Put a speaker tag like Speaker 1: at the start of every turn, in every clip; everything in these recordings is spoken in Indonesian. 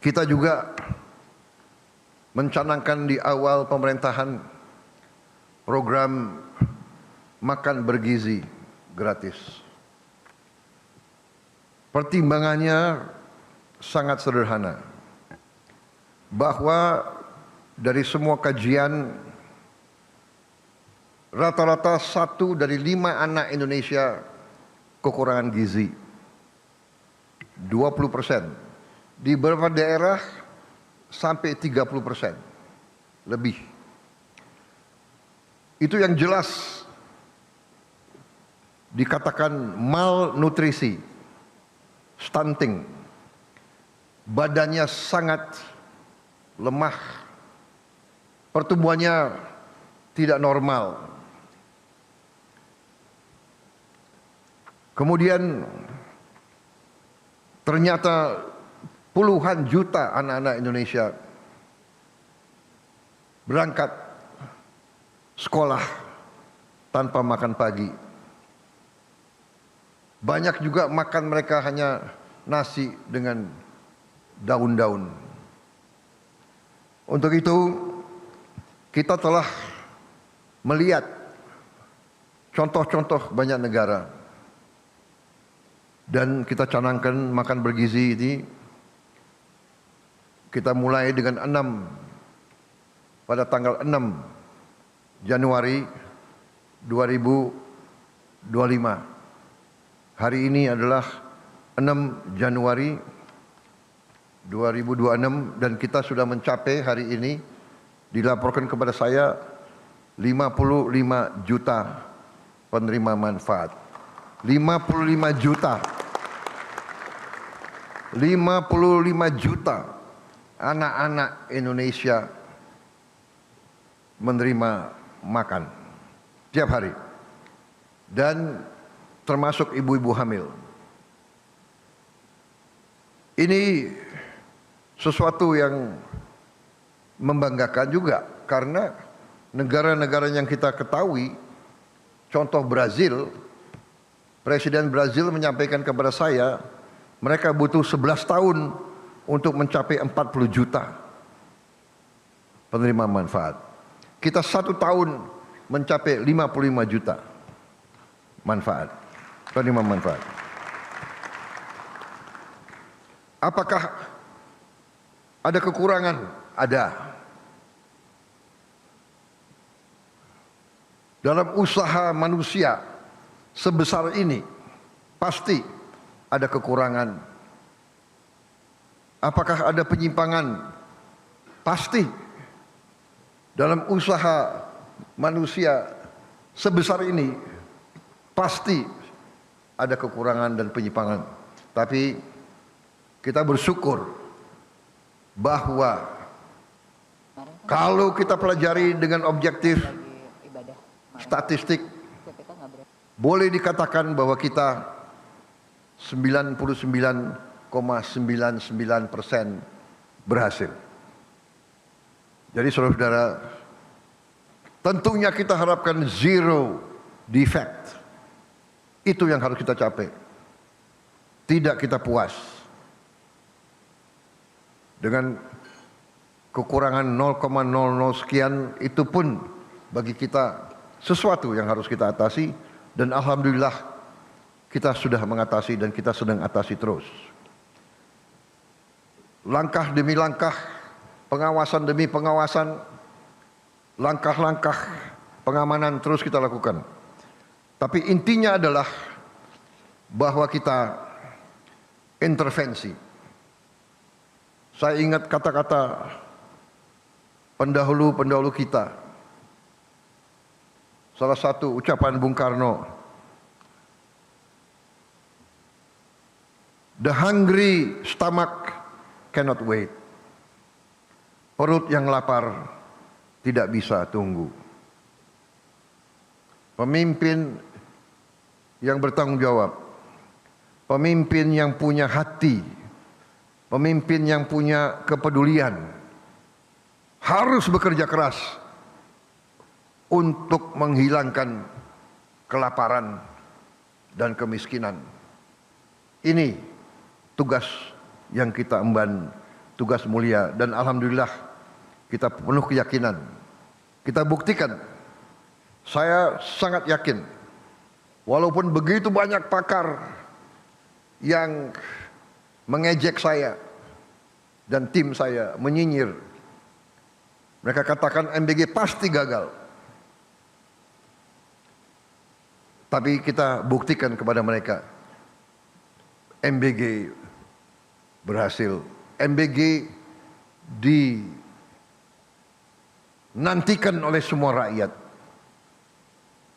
Speaker 1: Kita juga mencanangkan di awal pemerintahan program makan bergizi gratis. Pertimbangannya sangat sederhana, bahwa dari semua kajian rata-rata 1 dari 5 anak Indonesia kekurangan gizi. 20%. Di beberapa daerah sampai 30% lebih. Itu yang jelas dikatakan malnutrisi, stunting, badannya sangat lemah, pertumbuhannya tidak normal. Kemudian ternyata puluhan juta anak-anak Indonesia berangkat sekolah tanpa makan pagi. Banyak juga makan mereka hanya nasi dengan daun-daun. Untuk itu kita telah melihat contoh-contoh banyak negara, dan kita canangkan makan bergizi ini. Kita mulai dengan pada tanggal 6 Januari 2025. Hari ini adalah 6 Januari 2026 dan kita sudah mencapai hari ini, dilaporkan kepada saya 55 juta penerima manfaat. 55 juta. 55 juta anak-anak Indonesia menerima makan tiap hari, dan termasuk ibu-ibu hamil. Ini sesuatu yang membanggakan juga, karena negara-negara yang kita ketahui, contoh Brazil, Presiden Brazil menyampaikan kepada saya, mereka butuh 11 tahun untuk mencapai 40 juta penerima manfaat. Kita 1 tahun mencapai 55 juta penerima manfaat. Apakah ada kekurangan? Ada. Dalam usaha manusia sebesar ini pasti ada kekurangan. Apakah ada penyimpangan? Pasti. Dalam usaha manusia sebesar ini pasti ada kekurangan dan penyimpangan. Tapi kita bersyukur bahwa kalau kita pelajari dengan objektif statistik, boleh dikatakan bahwa kita 99,99% berhasil. Jadi saudara-saudara, tentunya kita harapkan zero defect. Itu yang harus kita capai. Tidak kita puas dengan kekurangan 0,00 sekian. Itu pun bagi kita sesuatu yang harus kita atasi, dan alhamdulillah kita sudah mengatasi dan kita sedang atasi terus. Langkah demi langkah, pengawasan demi pengawasan, langkah-langkah pengamanan terus kita lakukan. Tapi intinya adalah bahwa kita intervensi. Saya ingat kata-kata pendahulu-pendahulu kita. Salah satu ucapan Bung Karno, "The hungry stomach cannot wait." Perut yang lapar tidak bisa tunggu. Pemimpin yang bertanggung jawab, pemimpin yang punya hati, pemimpin yang punya kepedulian harus bekerja keras untuk menghilangkan kelaparan dan kemiskinan. Ini tugas yang kita emban tugas mulia dan alhamdulillah kita penuh keyakinan. Kita buktikan. Saya sangat yakin walaupun begitu banyak pakar yang mengejek saya dan tim saya, menyinyir. Mereka katakan MBG pasti gagal. Tapi kita buktikan kepada mereka, MBG berhasil. MBG dinantikan oleh semua rakyat.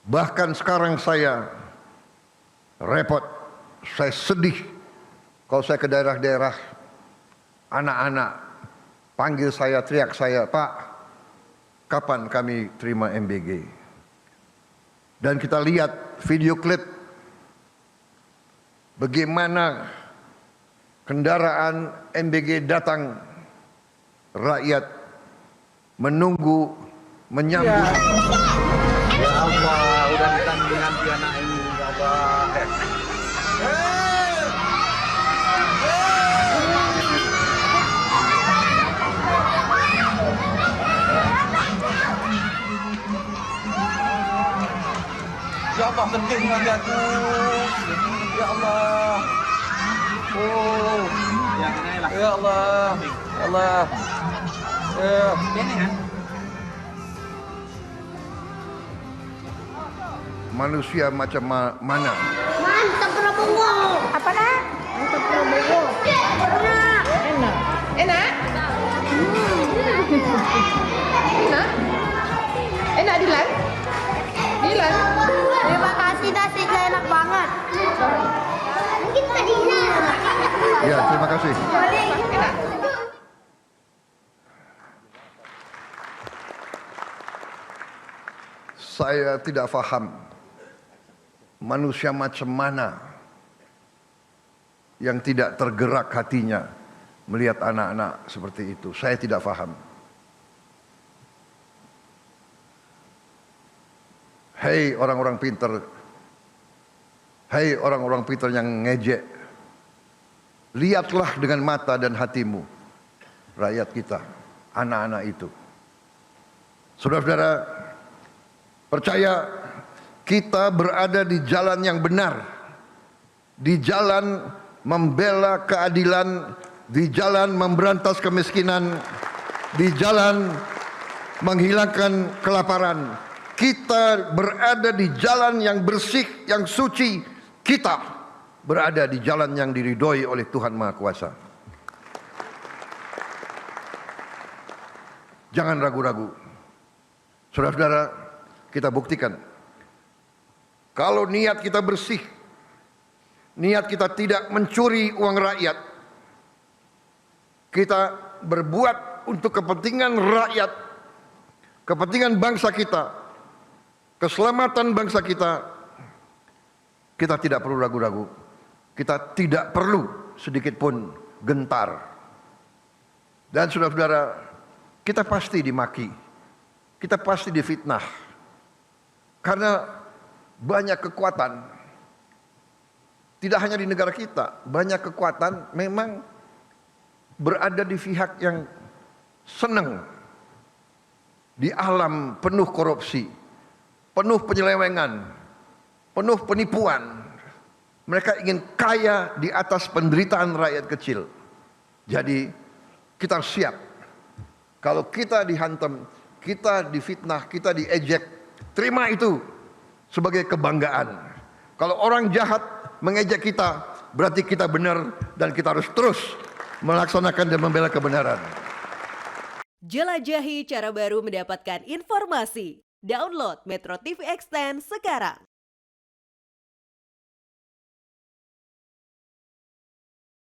Speaker 1: Bahkan sekarang saya repot, saya sedih kalau saya ke daerah-daerah, anak-anak panggil saya, teriak saya, "Pak, kapan kami terima MBG?" Dan kita lihat video klip bagaimana kendaraan MBG datang, rakyat menunggu, menyambut.
Speaker 2: Ya Allah, udah nanti anak ini, ya Allah. Ya Allah, sedih lagi aku. Ya Allah. Oh. Ya Allah. Ya Allah.
Speaker 1: Manusia macam mana?
Speaker 3: Mantap Prabowo. Apa nak? Mantap Prabowo. Enak. Enak. Enak? Enak? Enak Dilan? Dilan?
Speaker 4: Terima kasih nasinya enak banget.
Speaker 3: Mungkin Pak Dilan.
Speaker 1: Ya, terima kasih.
Speaker 3: Enak.
Speaker 1: Saya tidak paham manusia macam mana yang tidak tergerak hatinya melihat anak-anak seperti itu. Saya tidak paham. Hei orang-orang pintar, hei orang-orang pintar yang ngejek, lihatlah dengan mata dan hatimu rakyat kita, anak-anak itu. Saudara-saudara, percaya kita berada di jalan yang benar, di jalan membela keadilan, di jalan memberantas kemiskinan, di jalan menghilangkan kelaparan. Kita berada di jalan yang bersih, yang suci. Kita berada di jalan yang diridhoi oleh Tuhan Maha Kuasa. Jangan ragu-ragu. Saudara-saudara, kita buktikan. Kalau niat kita bersih, niat kita tidak mencuri uang rakyat, kita berbuat untuk kepentingan rakyat, kepentingan bangsa kita, keselamatan bangsa kita, kita tidak perlu ragu-ragu. Kita tidak perlu sedikit pun gentar. Dan saudara-saudara, kita pasti dimaki, kita pasti difitnah. Karena banyak kekuatan, tidak hanya di negara kita, banyak kekuatan memang berada di pihak yang senang di alam penuh korupsi, penuh penyelewengan, penuh penipuan. Mereka ingin kaya di atas penderitaan rakyat kecil. Jadi kita siap. Kalau kita dihantam, kita difitnah, kita diejek, terima itu sebagai kebanggaan. Kalau orang jahat mengejek kita, berarti kita benar dan kita harus terus melaksanakan dan membela kebenaran.
Speaker 5: Jelajahi cara baru mendapatkan informasi. Download Metro TV Extend sekarang.